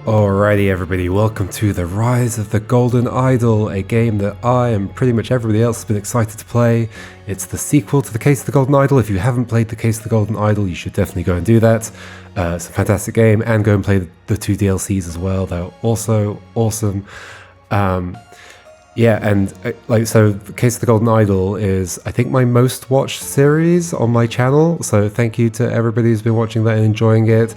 Alrighty everybody, welcome to The Rise of the Golden Idol, a game that I and pretty much everybody else has been excited to play. It's the sequel to The Case of the Golden Idol. If you haven't played The Case of the Golden Idol, you should definitely go and do that. It's a fantastic game, and go and play the two DLCs as well. They're also awesome. Yeah, and so The Case of the Golden Idol is, I think, my most watched series on my channel, so thank you to everybody who's been watching that and enjoying it.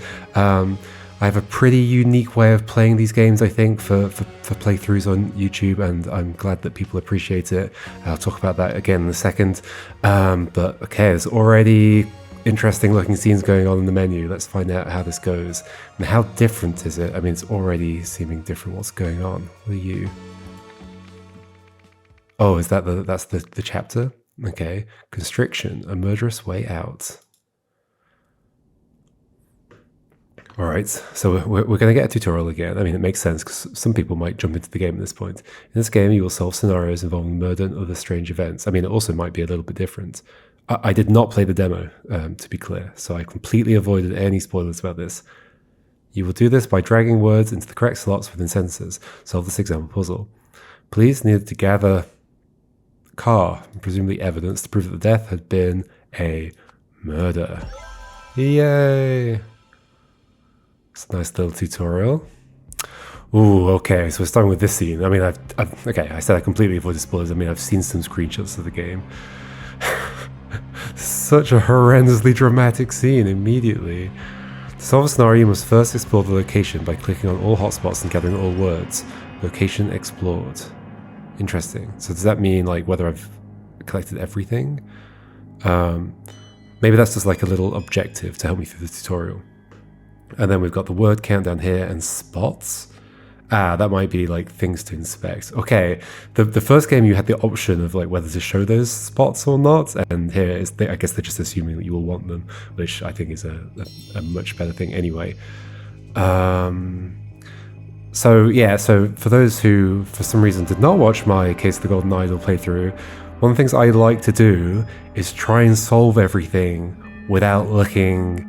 I have a pretty unique way of playing these games, I think, for playthroughs on YouTube, and I'm glad that people appreciate it. I'll talk about that again in a second. But okay, there's already interesting looking scenes going on in the menu. Let's find out how this goes. And how different is it? I mean, it's already seeming different. What's going on? What are you? Oh, is that that's the chapter? Okay. Constriction, a murderous way out. All right, so we're going to get a tutorial again. I mean, it makes sense because some people might jump into the game at this point. In this game, you will solve scenarios involving murder and other strange events. I mean, it also might be a little bit different. I did not play the demo, to be clear, so I completely avoided any spoilers about this. You will do this by dragging words into the correct slots within sentences. Solve this example puzzle. Police needed to gather car, presumably evidence, to prove that the death had been a murder. Yay! It's a nice little tutorial. Ooh, okay, so we're starting with this scene. I mean, okay, I said I completely avoided spoilers. I mean, I've seen some screenshots of the game. Such a horrendously dramatic scene immediately. To solve a scenario, you must first explore the location by clicking on all hotspots and gathering all words. Location explored. Interesting. So does that mean, like, whether I've collected everything? Maybe that's just like a little objective to help me through the tutorial. And then we've got the word count down here and spots. That might be like things to inspect. Okay, the first game you had the option of like whether to show those spots or not, and here is I guess they're just assuming that you will want them, which I think is a much better thing anyway. So yeah, so for those who for some reason did not watch my Case of the Golden Idol playthrough, one of the things I like to do is try and solve everything without looking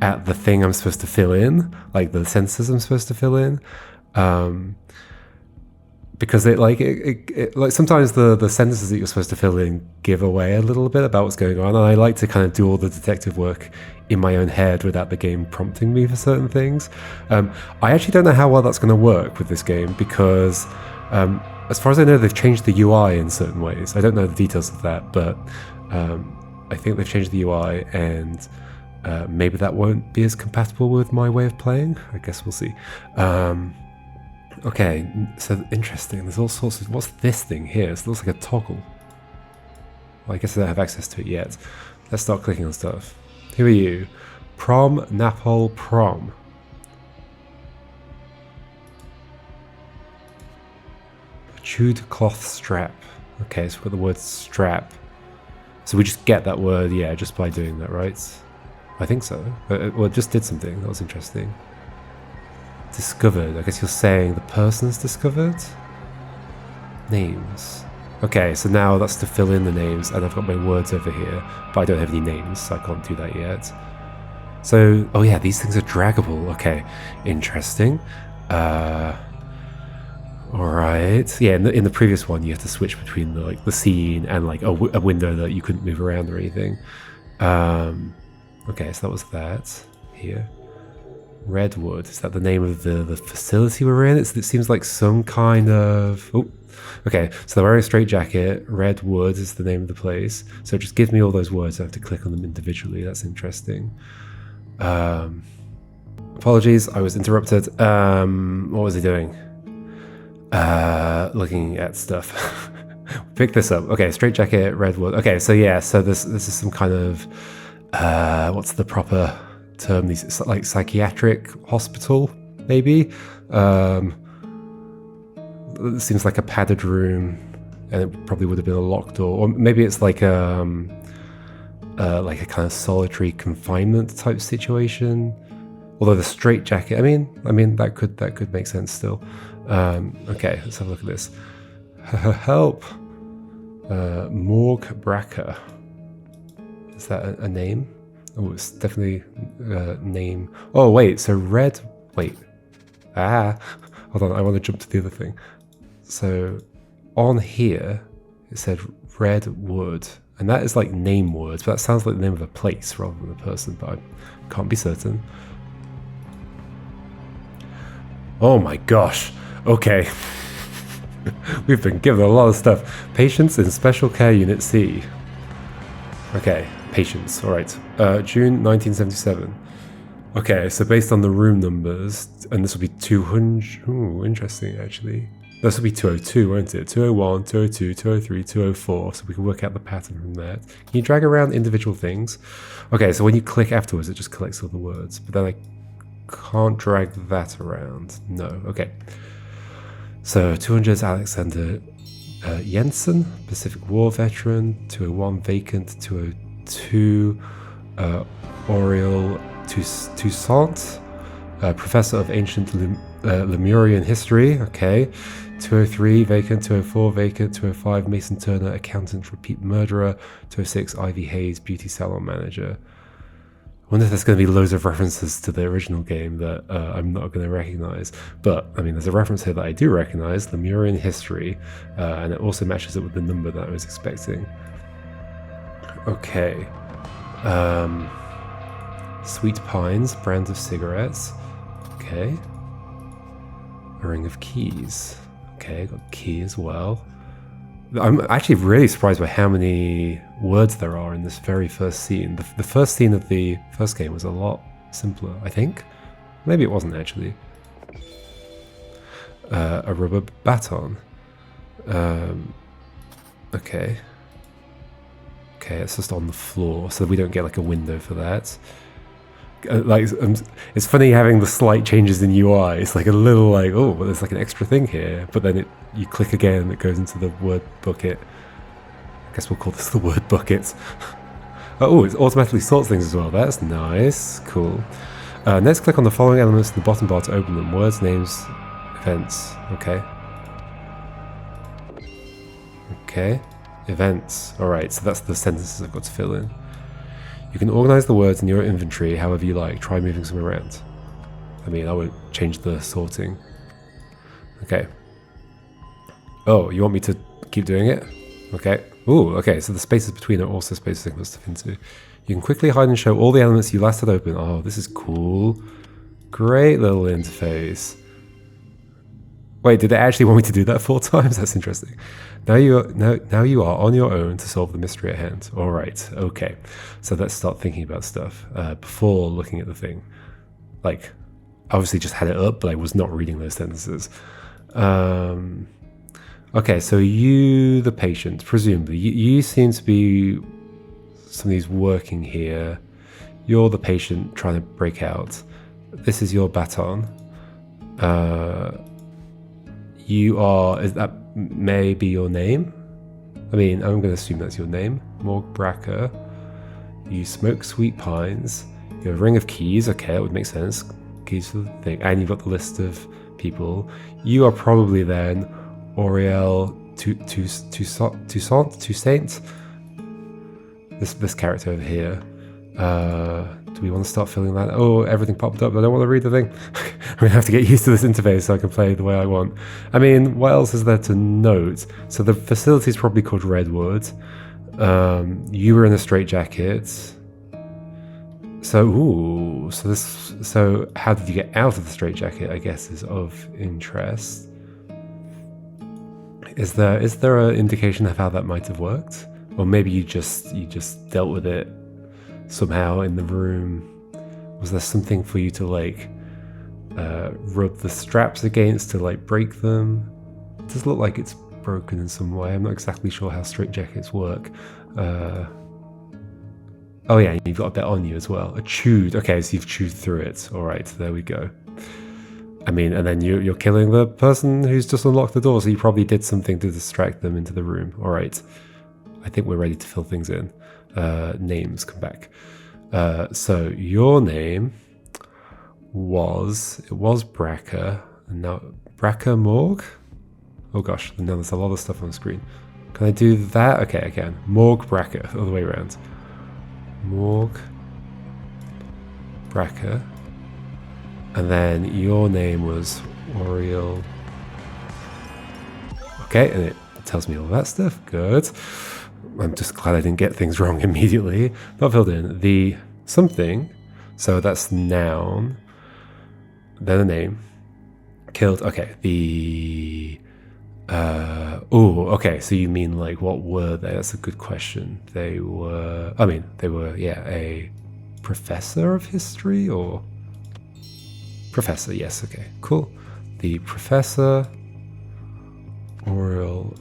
at the thing I'm supposed to fill in, like the sentences I'm supposed to fill in, because it sometimes the sentences that you're supposed to fill in give away a little bit about what's going on, and I like to kind of do all the detective work in my own head without the game prompting me for certain things. I actually don't know how well that's going to work with this game because, as far as I know, they've changed the UI in certain ways. I don't know the details of that, but I think they've changed the UI, and maybe that won't be as compatible with my way of playing. I guess we'll see. Okay, so interesting. There's all sorts of... What's this thing here? It looks like a toggle. Well, I guess I don't have access to it yet. Let's start clicking on stuff. Who are you? Prom, Napole, Prom. A chewed cloth strap. Okay, so we've got the word strap. So we just get that word, yeah, just by doing that, right? I think so. Well, it just did something. That was interesting. Discovered. I guess you're saying the person's discovered? Names. Okay, so now that's to fill in the names, and I've got my words over here, but I don't have any names, so I can't do that yet. So, oh yeah, these things are draggable. Okay, interesting. Alright. Yeah, in the previous one, you had to switch between the scene and like a window that you couldn't move around or anything. Okay, so that was that here. Redwood, is that the name of the facility we're in? It seems like some kind of... Oh, okay, so they're wearing a straight jacket. Redwood is the name of the place. So it just gives me all those words. I have to click on them individually. That's interesting. Apologies, I was interrupted. What was he doing? Looking at stuff. Pick this up. Okay, straight jacket, Redwood. Okay, so yeah, so this is some kind of... what's the proper term? These like psychiatric hospital, maybe. It seems like a padded room, and it probably would have been a locked door, or maybe it's like a kind of solitary confinement type situation. Although the straight jacket, I mean that could make sense still. Okay, let's have a look at this. Help. Morgue Bracker. Is that a name? Oh, it's definitely name. Oh, wait, so red... Wait. Ah, hold on, I want to jump to the other thing. So on here, it said Redwood, and that is like name words, but that sounds like the name of a place rather than a person, but I can't be certain. Oh my gosh, okay. We've been given a lot of stuff. Patients in Special Care Unit C. Okay, patients, alright. June 1977. Okay, so based on the room numbers, and this will be 200. Ooh, interesting actually. This will be 202, won't it? 201, 202, 203, 204, so we can work out the pattern from that. Can you drag around individual things? Okay, so when you click afterwards, it just collects all the words, but then I can't drag that around. No, okay. So 200 is Alexander Jensen, Pacific War veteran. 201 vacant. 202 Oriel Toussaint, professor of ancient Lemurian history. Okay. 203 vacant. 204 vacant. 205 Mason Turner, accountant, repeat murderer. 206 Ivy Hayes, beauty salon manager. I wonder if there's going to be loads of references to the original game that I'm not going to recognize. But, I mean, there's a reference here that I do recognize, Lemurian history, and it also matches up with the number that I was expecting. Okay. Sweet Pines, brand of cigarettes. Okay. A ring of keys. Okay, got key as well. I'm actually really surprised by how many words there are in this very first scene. The first scene of the first game was a lot simpler, I think. Maybe it wasn't actually. A rubber baton. Okay. Okay, it's just on the floor, so we don't get like a window for that. It's funny having the slight changes in UI. It's like a little like, oh, well, there's like an extra thing here, but then you click again and it goes into the word bucket. I guess we'll call this the word bucket. Oh, it automatically sorts things as well. That's nice. Cool. Let's click on the following elements in the bottom bar to open them. Words, names, events. Okay. Okay. Events. Alright, so that's the sentences I've got to fill in. You can organize the words in your inventory however you like. Try moving some around. I mean, I would change the sorting. Okay. Oh, you want me to keep doing it? Okay. Ooh, okay, so the spaces between are also spaces I can put stuff into. You can quickly hide and show all the elements you last had open. Oh, this is cool. Great little interface. Wait, did they actually want me to do that 4 times? That's interesting. Now you are on your own to solve the mystery at hand. All right, okay. So let's start thinking about stuff before looking at the thing. Like, obviously just had it up, but I was not reading those sentences. Okay, so you, the patient, presumably, you seem to be somebody's working here. You're the patient trying to break out. This is your baton. You are, that may be your name. I mean, I'm going to assume that's your name. Morg Bracker. You smoke Sweet Pines. You have a ring of keys. Okay, that would make sense. Keys for the thing. And you've got the list of people. You are probably then Oriel Toussaint. This character over here. Do we want to start filling that? Oh, everything popped up. I don't want to read the thing. I'm going to have to get used to this interface so I can play the way I want. I mean, what else is there to note? So the facility is probably called Redwood. You were in a straitjacket. So, so how did you get out of the straitjacket, I guess, is of interest. Is there an indication of how that might have worked? Or maybe you just dealt with it somehow in the room. Was there something for you to like rub the straps against to like break them? It does look like it's broken in some way. I'm not exactly sure how straitjackets work. Oh yeah, you've got a bit on you as well. A chewed. Okay, so you've chewed through it. All right, there we go. I mean, and then you're killing the person who's just unlocked the door, so you probably did something to distract them into the room. All right, I think we're ready to fill things in. Names come back. So your name was Bracker, and now Bracker Morg. Oh gosh, now there's a lot of stuff on the screen. Can I do that? Okay, I can. Morg Bracker, all the way around. Morg Bracker. And then your name was Oriel. Okay, and it tells me all that stuff. Good. I'm just glad I didn't get things wrong immediately. Not filled in. The something, so that's noun, then a name. Killed, okay, the... oh, okay, so you mean like what were they? That's a good question. They were, yeah, a professor of history or... Professor, yes, okay, cool. The professor, Oriel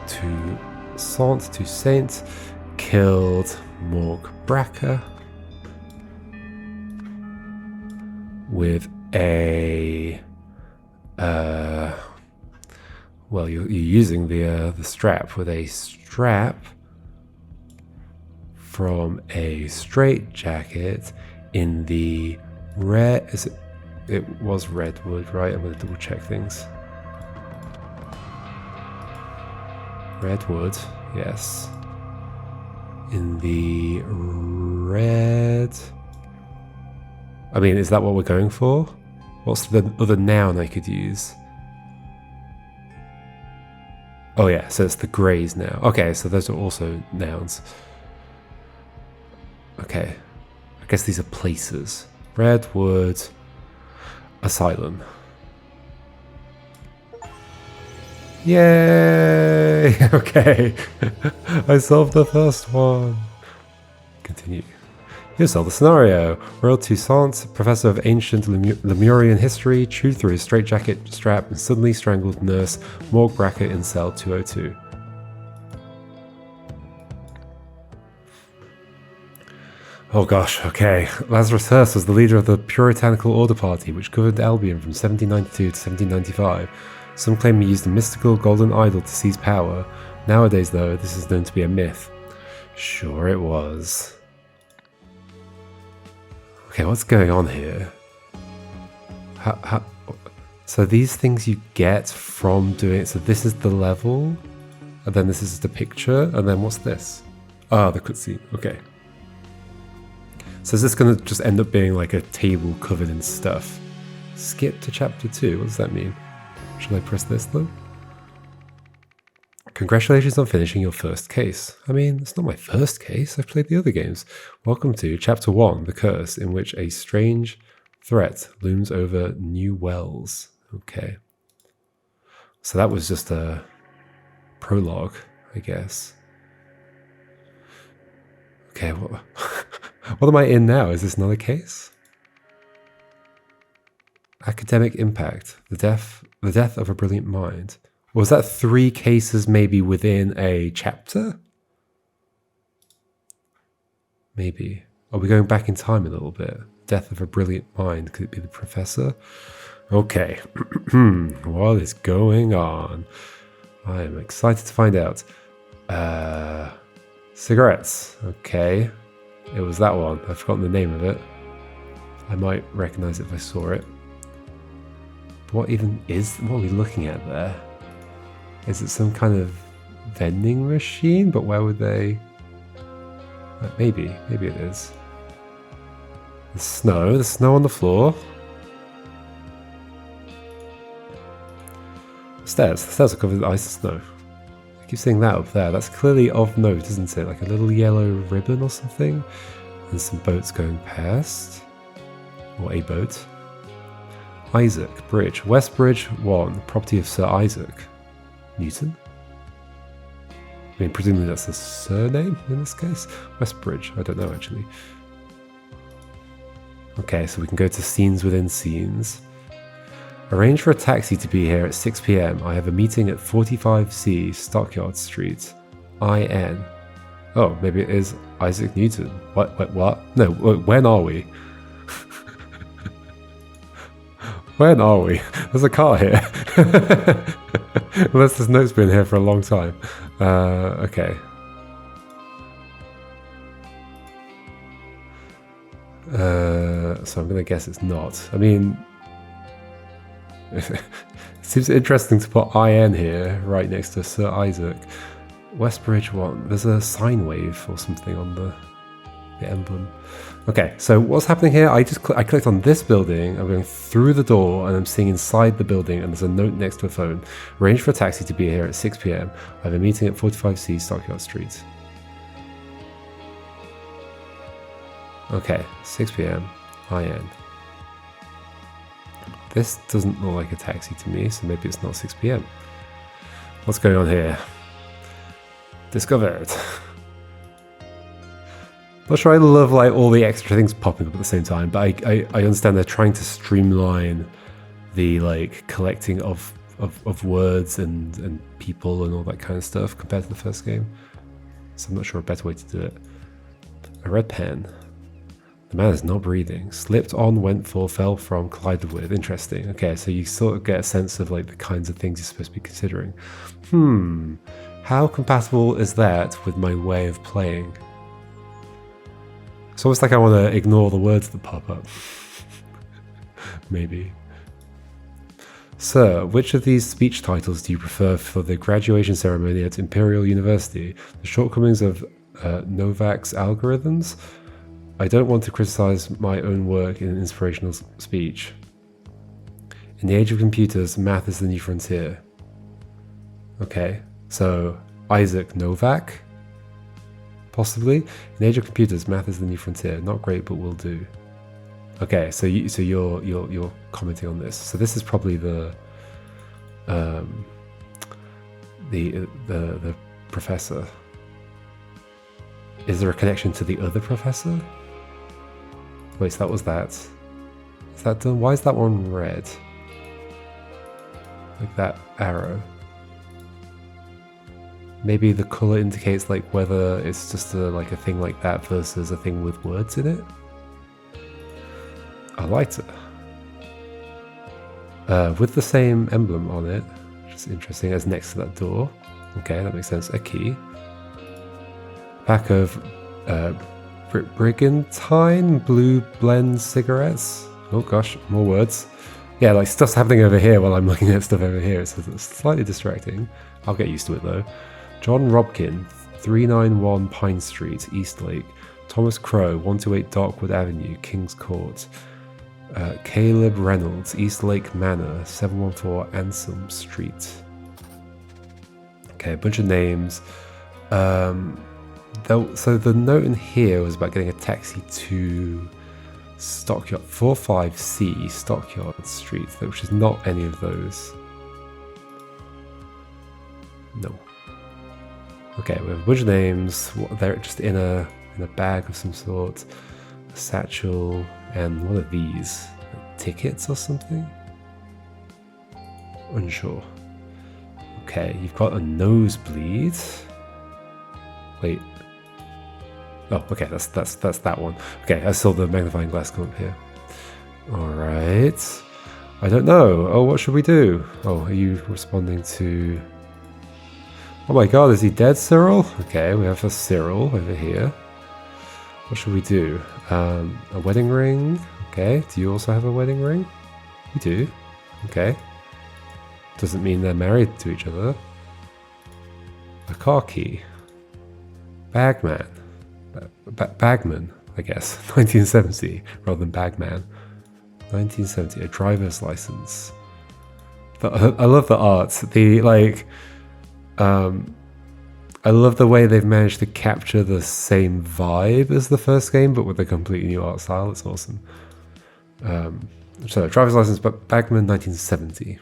to Saint, killed Morg Bracker with a... well, you're using the strap with a strap from a straitjacket in the red... Is it? It was redwood, right? I'm going to double check things. Redwood, yes. In the red... I mean, is that what we're going for? What's the other noun I could use? Oh yeah, so it's the greys now. Okay, so those are also nouns. Okay, I guess these are places. Redwood Asylum. Yay! Okay, I solved the first one. Continue. You solved the scenario. Royal Toussaint, professor of ancient Lemurian history, chewed through his straitjacket strap and suddenly strangled nurse Morg Bracker in cell 202. Oh gosh, okay. Lazarus Hearst was the leader of the Puritanical Order Party, which governed Albion from 1792 to 1795. Some claim he used a mystical golden idol to seize power. Nowadays, though, this is known to be a myth. Sure it was. Okay, what's going on here? So these things you get from doing it. So this is the level, and then this is the picture, and then what's this? Ah, the cutscene. Okay. So is this going to just end up being like a table covered in stuff? Skip to chapter 2. What does that mean? Should I press this though? Congratulations on finishing your first case. I mean, it's not my first case. I've played the other games. Welcome to Chapter 1, The Curse, in which a strange threat looms over New Wells. Okay. So that was just a prologue, I guess. Okay, what am I in now? Is this another case? Academic impact. The death of a brilliant mind. Was that 3 cases maybe within a chapter? Maybe. Are we going back in time a little bit? Death of a brilliant mind. Could it be the professor? Okay. What is going on? I am excited to find out. Cigarettes. Okay. It was that one. I've forgotten the name of it. I might recognize it if I saw it. But what are we looking at there? Is it some kind of vending machine? But where would they... maybe it is. The snow on the floor. The stairs are covered with ice and snow. I keep seeing that up there. That's clearly of note, isn't it? Like a little yellow ribbon or something. And some boats going past. Or a boat. Isaac Bridge. West Bridge 1. Property of Sir Isaac Newton? I mean, presumably that's a surname in this case. Westbridge, I don't know actually. Okay, so we can go to scenes within scenes. Arrange for a taxi to be here at 6 PM. I have a meeting at 45C Stockyard Street. IN. Oh, maybe it is Isaac Newton. What? No, when are we? When are we? There's a car here. Unless this note's been here for a long time. Okay. So I'm going to guess it's not. I mean, it seems interesting to put IN here right next to Sir Isaac. Westbridge 1. There's a sine wave or something on the... the emblem. Okay, so what's happening here? I clicked on this building. I'm going through the door, and I'm seeing inside the building, and there's a note next to a phone. Arrange for a taxi to be here at 6 p.m. I have a meeting at 45C Stockyard Street. Okay, 6 p.m. IN. This doesn't look like a taxi to me, so maybe it's not 6 p.m. What's going on here? Discovered. Not sure I love like all the extra things popping up at the same time, but I understand they're trying to streamline the like collecting of words and people and all that kind of stuff compared to the first game. So I'm not sure a better way to do it. A red pen. The man is not breathing. Slipped on, went for, fell from, collided with. Interesting. Okay, so you sort of get a sense of like the kinds of things you're supposed to be considering. How compatible is that with my way of playing? It's almost like I want to ignore the words that pop up. Maybe. Sir, which of these speech titles do you prefer for the graduation ceremony at Imperial University? The shortcomings of Novak's algorithms? I don't want to criticize my own work in an inspirational speech. In the age of computers, math is the new frontier. Okay, so Isaac Novak? Possibly. In the age of computers, math is the new frontier. Not great, but will do. Okay, so you're commenting on this. So this is probably the professor. Is there a connection to the other professor? Wait, so that was that. Is that done? Why is that one red? Like that arrow. Maybe the color indicates like whether it's just like a thing like that versus a thing with words in it. I liked it. With the same emblem on it, which is interesting, as next to that door. Okay, that makes sense. A key. Pack of Brigantine Blue Blend cigarettes. Oh gosh, more words. Yeah, like stuff's happening over here while I'm looking at stuff over here. It's slightly distracting. I'll get used to it though. John Robkin, 391 Pine Street, Eastlake. Thomas Crow, 128 Darkwood Avenue, Kings Court. Caleb Reynolds, Eastlake Manor, 714 Anselm Street. Okay, a bunch of names. So the note in here was about getting a taxi to Stockyard 45C Stockyard Street, which is not any of those. No. Okay, we have a bunch of names. They're just in a bag of some sort. A satchel, and what are these? Tickets or something? Unsure. Okay, you've got a nosebleed. Wait. Oh, okay, that's that one. Okay, I saw the magnifying glass come up here. Alright. I don't know. Oh, what should we do? Oh, are you responding to... Oh my god, is he dead, Cyril? Okay, we have a Cyril over here. What should we do? A wedding ring? Okay, do you also have a wedding ring? You do. Okay. Doesn't mean they're married to each other. A car key. Bagman. Bagman, I guess. 1970 rather than Bagman. 1970, a driver's license. I love the art. I love the way they've managed to capture the same vibe as the first game, but with a completely new art style. It's awesome. So, driver's license, but Bagman 1970.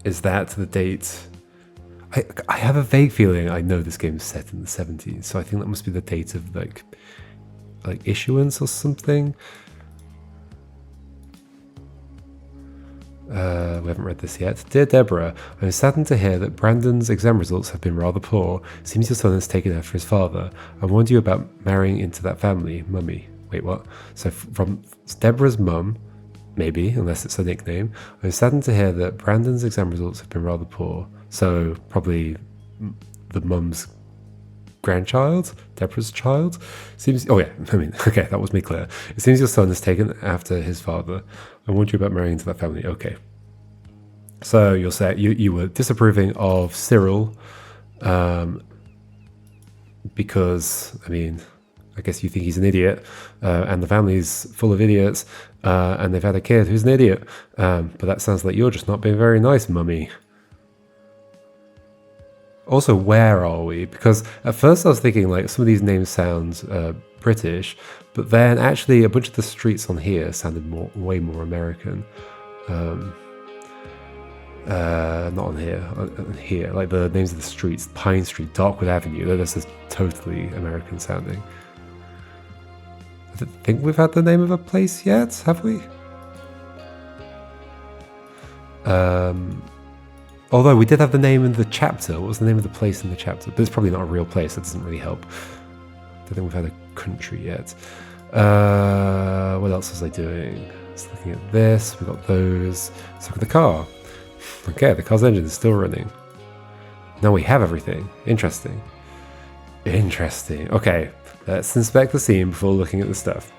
Is that the date? I have a vague feeling I know this game is set in the 70s, so I think that must be the date of like issuance or something. We haven't read this yet. Dear Deborah, I'm saddened to hear that Brandon's exam results have been rather poor. Seems your son has taken after his father. I warned you about marrying into that family. Mummy. Wait, what? So from Deborah's mum, maybe, unless it's a nickname. I'm saddened to hear that Brandon's exam results have been rather poor. So probably the mum's grandchild, Deborah's child. Seems. Oh yeah, I mean, okay, that was made clear. It seems your son has taken after his father. I warned you about marrying into that family. Okay. So you'll say you were disapproving of Cyril, because I mean, I guess you think he's an idiot, and the family's full of idiots, and they've had a kid who's an idiot. But that sounds like you're just not being very nice, mummy. Also, where are we? Because at first I was thinking like some of these names sound British, but then actually a bunch of the streets on here sounded way more American. Not on here. On here, like the names of the streets: Pine Street, Darkwood Avenue. This is totally American sounding. I don't think we've had the name of a place yet, have we? Although we did have the name in the chapter. What was the name of the place in the chapter? But it's probably not a real place. That doesn't really help. I don't think we've had a country yet. What else was I doing? Just looking at this. We got those. Let's look at the car. Okay, the car's engine is still running. Now we have everything. Interesting. Interesting. Okay, let's inspect the scene before looking at the stuff.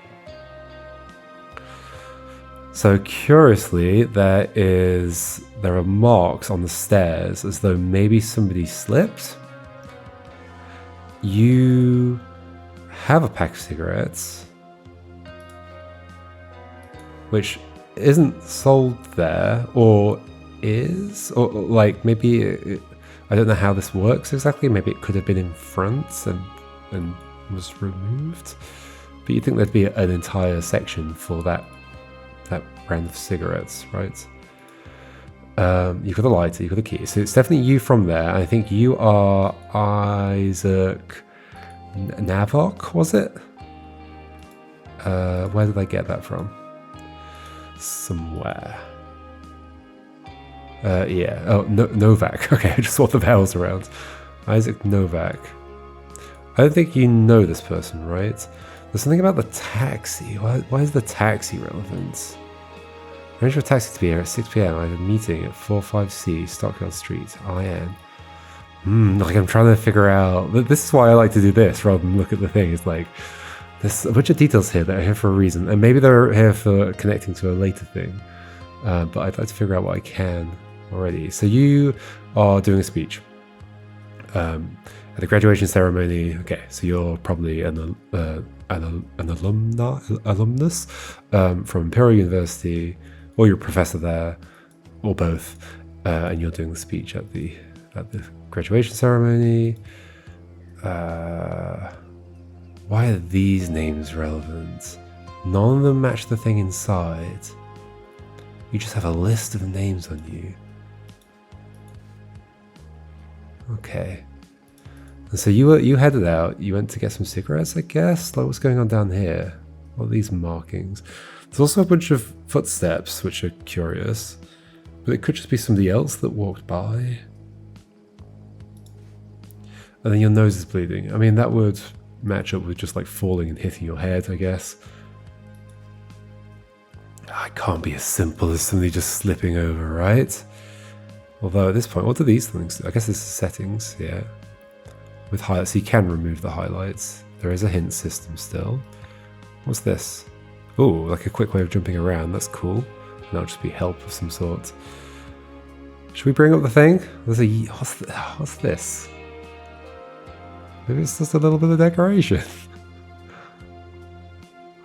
So curiously, there are marks on the stairs as though maybe somebody slipped. You have a pack of cigarettes, which isn't sold there, or is, or like maybe I don't know how this works exactly. Maybe it could have been in front and was removed. But you'd think there'd be an entire section for that brand of cigarettes, right? You've got the lighter, you've got the key. So it's definitely you from there. I think you are Isaac Navok, was it? Where did I get that from? Somewhere. Yeah. Oh, Novak. Okay, I just saw the vowels around. Isaac Novak. I don't think you know this person, right? There's something about the taxi. Why is the taxi relevant? Arrange for a taxi to be here at 6 p.m. I have a meeting at 45C, Stockyard Street, IN. Like I'm trying to figure out... This is why I like to do this rather than look at the thing. It's like, there's a bunch of details here that are here for a reason. And maybe they're here for connecting to a later thing. But I'd like to figure out what I can already. So you are doing a speech. At a graduation ceremony. Okay, so you're probably an alumnus from Imperial University, or you're a professor there, or both, and you're doing the speech at the graduation ceremony. Why are these names relevant? None of them match the thing inside. You just have a list of names on you. Okay. And so you headed out, you went to get some cigarettes, I guess? Like, what's going on down here? What are these markings? There's also a bunch of footsteps, which are curious. But it could just be somebody else that walked by. And then your nose is bleeding. I mean, that would match up with just like falling and hitting your head, I guess. It can't be as simple as somebody just slipping over, right? Although at this point, what do these things do? I guess this is settings, yeah. With highlights, so you can remove the highlights. There is a hint system still. What's this? Oh, like a quick way of jumping around. That's cool. And that'll just be help of some sort. Should we bring up the thing? There's a... What's this? Maybe it's just a little bit of decoration.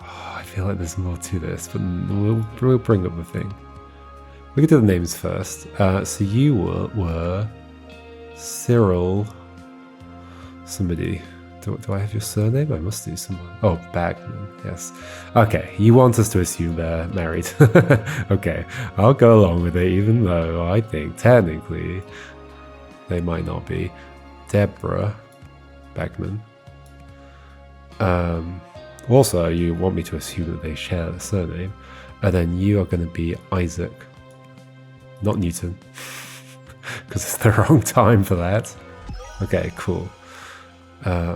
Oh, I feel like there's more to this, but we'll bring up the thing. We can do the names first. So you were Cyril... Somebody. Do I have your surname? I must do someone. Oh, Bagman. Yes. Okay. You want us to assume they're married. Okay. I'll go along with it, even though I think technically they might not be. Deborah Bagman. Also, you want me to assume that they share the surname, and then you are going to be Isaac, not Newton, because it's the wrong time for that. Okay. Cool. I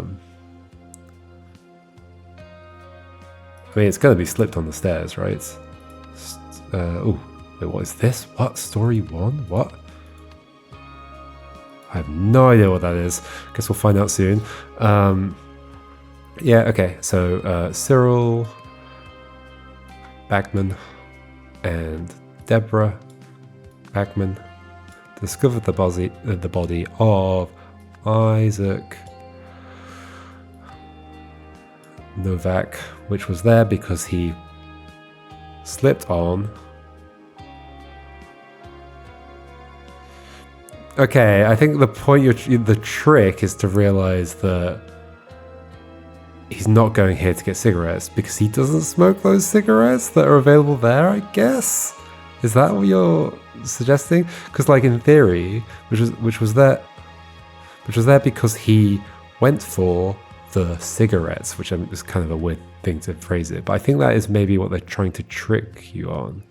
mean, it's going to be slipped on the stairs, right? Oh, wait, what is this? What? Story 1? What? I have no idea what that is. Guess we'll find out soon. Yeah, okay. So, Cyril, Bagman, and Deborah Bagman discovered the body Novak, which was there because he slipped on. Okay, I think the point the trick is to realize that he's not going here to get cigarettes because he doesn't smoke those cigarettes that are available there, I guess. Is that what you're suggesting? Because, like, in theory, which was there because he went for the cigarettes, which is kind of a weird thing to phrase it. But I think that is maybe what they're trying to trick you on.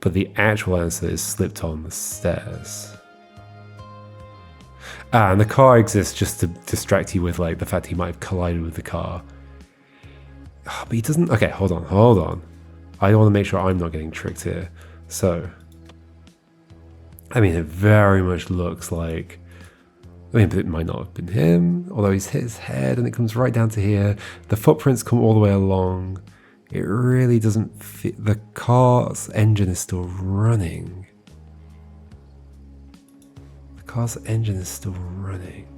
But the actual answer is slipped on the stairs. Ah, and the car exists just to distract you with, like, the fact he might have collided with the car. Oh, but he doesn't. Okay, hold on. I want to make sure I'm not getting tricked here. So, I mean, it very much looks like. I mean, but it might not have been him, although he's hit his head and it comes right down to here. The footprints come all the way along. It really doesn't fit. The car's engine is still running. The car's engine is still running.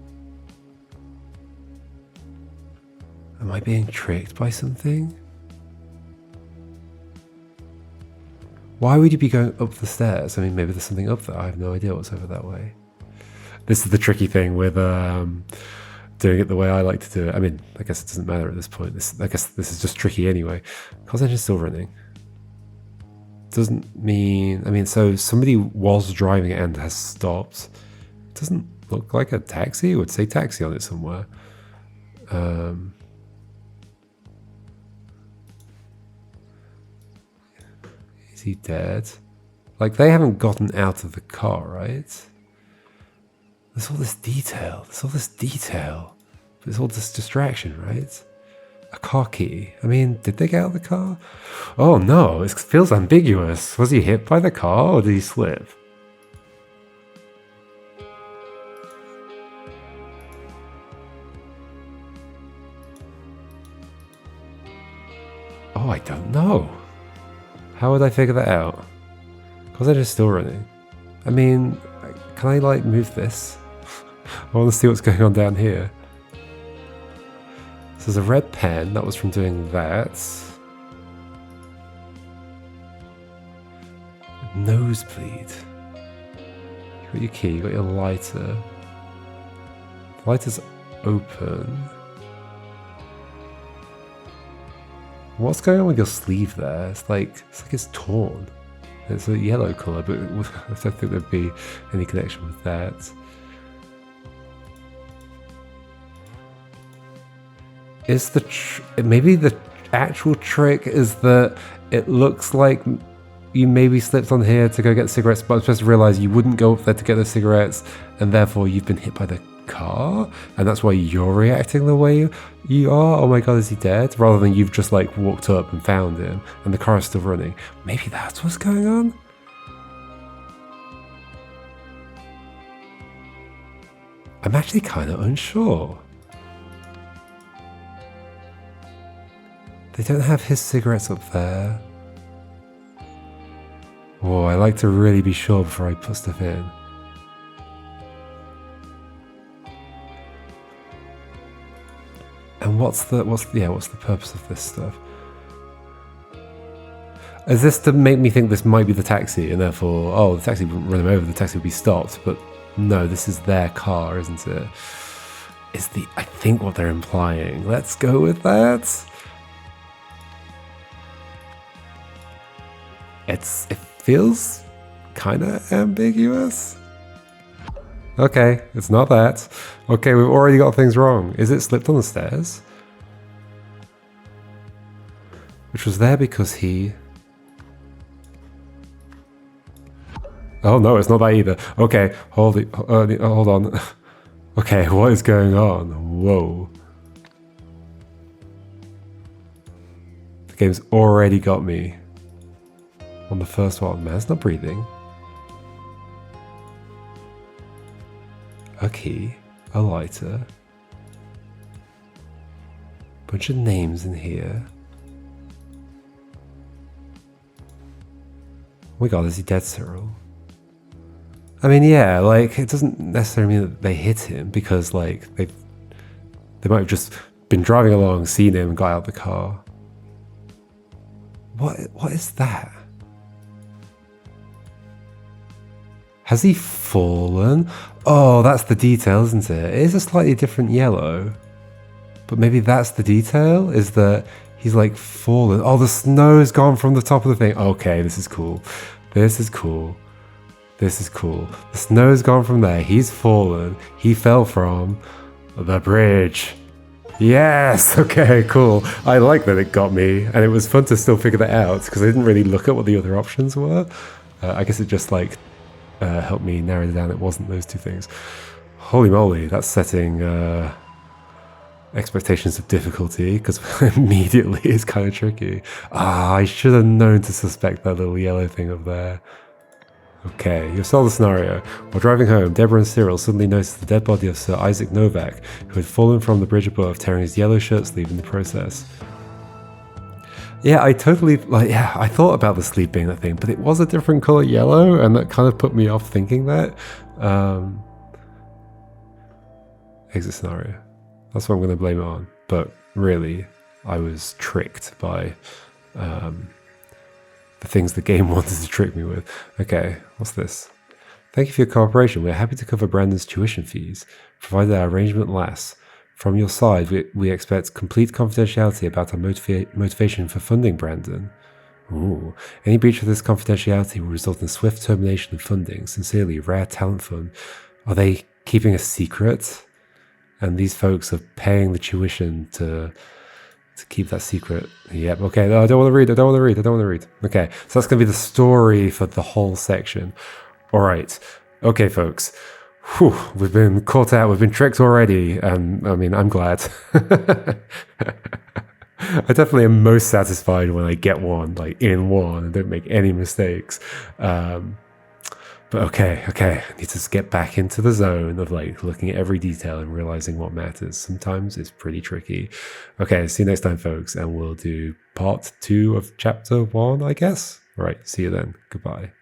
Am I being tricked by something? Why would you be going up the stairs? I mean, maybe there's something up there. I have no idea what's over that way. This is the tricky thing with doing it the way I like to do it. I mean, I guess it doesn't matter at this point. I guess this is just tricky anyway. Car's engine's still running. Doesn't mean... I mean, so somebody was driving and has stopped. It doesn't look like a taxi. It would say taxi on it somewhere. Is he dead? Like, they haven't gotten out of the car, right? There's all this detail. But it's all this distraction, right? A car key. I mean, did they get out of the car? Oh no, it feels ambiguous. Was he hit by the car or did he slip? Oh, I don't know. How would I figure that out? Because they're just still running. I mean, can I, like, move this? I want to see what's going on down here. So there's a red pen. That was from doing that. Nosebleed. You got your key. You got your lighter. The lighter's open. What's going on with your sleeve there? It's like it's torn. It's a yellow colour, but I don't think there'd be any connection with that. Is maybe the actual trick is that it looks like you maybe slipped on here to go get the cigarettes, but I'm supposed to realise you wouldn't go up there to get the cigarettes, and therefore you've been hit by the car, and that's why you're reacting the way you are. Oh my god, is he dead? Rather than you've just, like, walked up and found him, and the car is still running. Maybe that's what's going on? I'm actually kind of unsure. They don't have his cigarettes up there. Oh, I like to really be sure before I put stuff in. And what's the purpose of this stuff? Is this to make me think this might be the taxi, and therefore, oh, the taxi wouldn't run him over, the taxi would be stopped, but no, this is their car, isn't it? I think what they're implying. Let's go with that. It feels kind of ambiguous. Okay, it's not that. Okay, we've already got things wrong. Is it slipped on the stairs? Which was there because he... Oh no, it's not that either. Okay, hold on. Okay, what is going on? Whoa. The game's already got me. On the first one, man's not breathing. A key, a lighter. Bunch of names in here. Oh my god, is he dead, Cyril? I mean, yeah, like, it doesn't necessarily mean that they hit him, because, like, they might have just been driving along, seen him, got out the car. What is that? Has he fallen? Oh, that's the detail, isn't it? It is a slightly different yellow. But maybe that's the detail, is that he's like fallen. Oh, the snow's gone from the top of the thing. Okay, this is cool. This is cool. This is cool. The snow's gone from there. He's fallen. He fell from the bridge. Yes! Okay, cool. I like that it got me. And it was fun to still figure that out because I didn't really look at what the other options were. I guess it just like helped me narrow it down. It wasn't those two things. Holy moly, that's setting expectations of difficulty because immediately it's kind of tricky. I should have known to suspect that little yellow thing up there. Okay, you've solved the scenario. While driving home, Deborah and Cyril suddenly noticed the dead body of Sir Isaac Novak, who had fallen from the bridge above, tearing his yellow shirt sleeve in the process. Yeah, I totally, I thought about the sleeve being that thing, but it was a different color yellow, and that kind of put me off thinking that. Exit scenario. That's what I'm going to blame it on. But really, I was tricked by the things the game wanted to trick me with. Okay, what's this? Thank you for your cooperation. We're happy to cover Brandon's tuition fees, provided our arrangement lasts. From your side, we expect complete confidentiality about our motivation for funding Brandon. Ooh. Any breach of this confidentiality will result in swift termination of funding. Sincerely, Rare Talent Fund. Are they keeping a secret? And these folks are paying the tuition to keep that secret. Yep, okay, no, I don't want to read. Okay, so that's going to be the story for the whole section. All right, okay, folks. Whew, we've been caught out, we've been tricked already, and I mean, I'm glad. I definitely am most satisfied when I get one, like in one, and don't make any mistakes. But okay, I need to get back into the zone of like looking at every detail and realizing what matters. Sometimes it's pretty tricky. Okay, see you next time, folks, and we'll do part 2 of chapter 1, I guess. All right, see you then. Goodbye.